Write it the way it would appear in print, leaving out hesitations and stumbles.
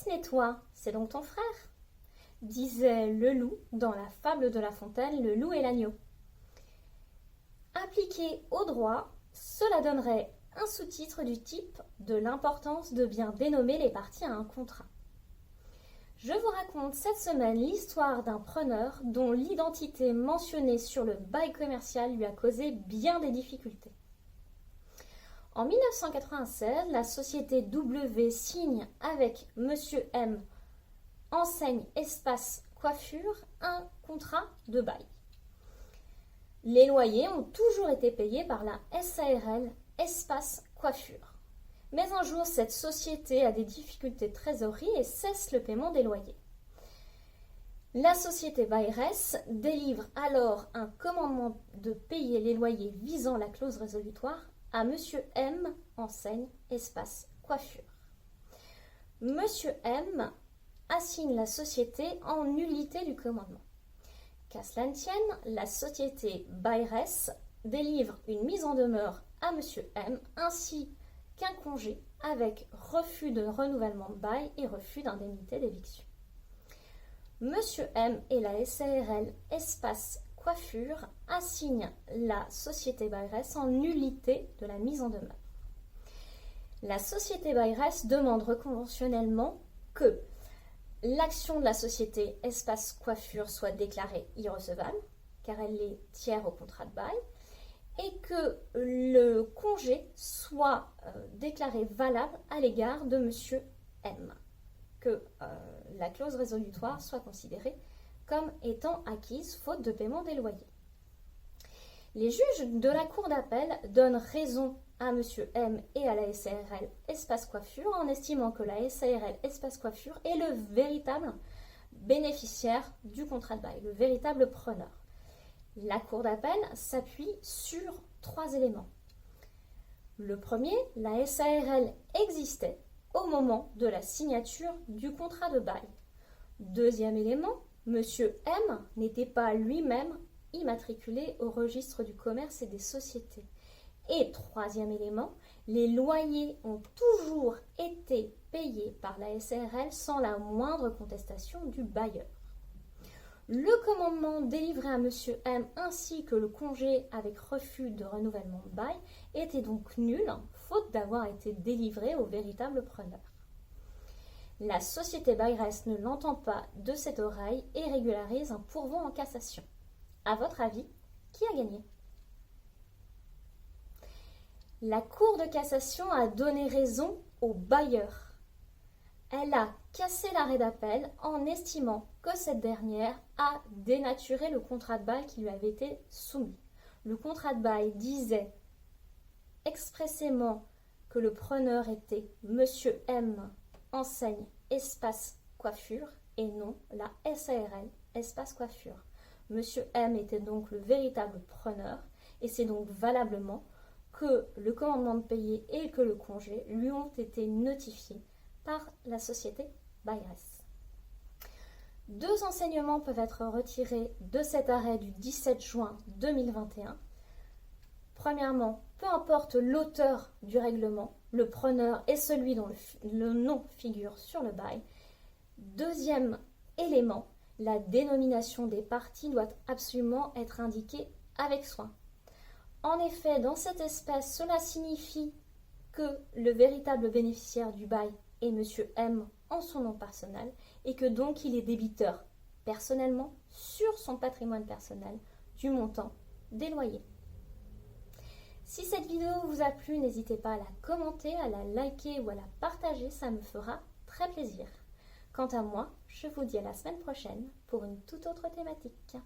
ce n'est toi, c'est donc ton frère, disait le loup dans la fable de La Fontaine, le loup et l'agneau. Appliqué au droit, cela donnerait un sous-titre du type de l'importance de bien dénommer les parties à un contrat. Je vous raconte cette semaine l'histoire d'un preneur dont l'identité mentionnée sur le bail commercial lui a causé bien des difficultés. En 1996, la société W signe avec Monsieur M, enseigne espace coiffure, un contrat de bail. Les loyers ont toujours été payés par la SARL Espace Coiffure. Mais un jour, cette société a des difficultés de trésorerie et cesse le paiement des loyers. La société bailleresse délivre alors un commandement de payer les loyers visant la clause résolutoire à Monsieur M, enseigne Espace Coiffure. Monsieur M assigne la société en nullité du commandement. Qu'à cela ne tienne, la société bailleresse délivre une mise en demeure à Monsieur M ainsi qu'un congé avec refus de renouvellement de bail et refus d'indemnité d'éviction. Monsieur M et la SARL Espace Coiffure assignent la société bailleresse en nullité de la mise en demeure. La société bailleresse demande reconventionnellement que l'action de la société Espace Coiffure soit déclarée irrecevable, car elle est tiers au contrat de bail, et que le congé soit déclaré valable à l'égard de Monsieur M, que la clause résolutoire soit considérée comme étant acquise faute de paiement des loyers. Les juges de la Cour d'appel donnent raison à Monsieur M et à la SARL Espace Coiffure en estimant que la SARL Espace Coiffure est le véritable bénéficiaire du contrat de bail, le véritable preneur. La Cour d'appel s'appuie sur 3 éléments. Le premier, la SARL existait au moment de la signature du contrat de bail. Deuxième élément, Monsieur M n'était pas lui-même immatriculé au registre du commerce et des sociétés. Et troisième élément, les loyers ont toujours été payés par la SARL sans la moindre contestation du bailleur. Le commandement délivré à Monsieur M ainsi que le congé avec refus de renouvellement de bail était donc nul, faute d'avoir été délivré au véritable preneur. La société bailleresse ne l'entend pas de cette oreille et régularise un pourvoi en cassation. À votre avis, qui a gagné ? La Cour de cassation a donné raison au bailleur. Elle a cassé l'arrêt d'appel en estimant que cette dernière a dénaturé le contrat de bail qui lui avait été soumis. Le contrat de bail disait expressément que le preneur était Monsieur M, enseigne Espace Coiffure et non la SARL Espace Coiffure. Monsieur M était donc le véritable preneur et c'est donc valablement que le commandement de payer et que le congé lui ont été notifiés par la société bailleresse. 2 enseignements peuvent être retirés de cet arrêt du 17 juin 2021. Premièrement, peu importe l'auteur du règlement, le preneur est celui dont le nom figure sur le bail. Deuxième élément, la dénomination des parties doit absolument être indiquée avec soin. En effet, dans cette espèce, cela signifie que le véritable bénéficiaire du bail est Monsieur M en son nom personnel et que donc il est débiteur personnellement sur son patrimoine personnel du montant des loyers. Si cette vidéo vous a plu, n'hésitez pas à la commenter, à la liker ou à la partager, ça me fera très plaisir. Quant à moi, je vous dis à la semaine prochaine pour une toute autre thématique.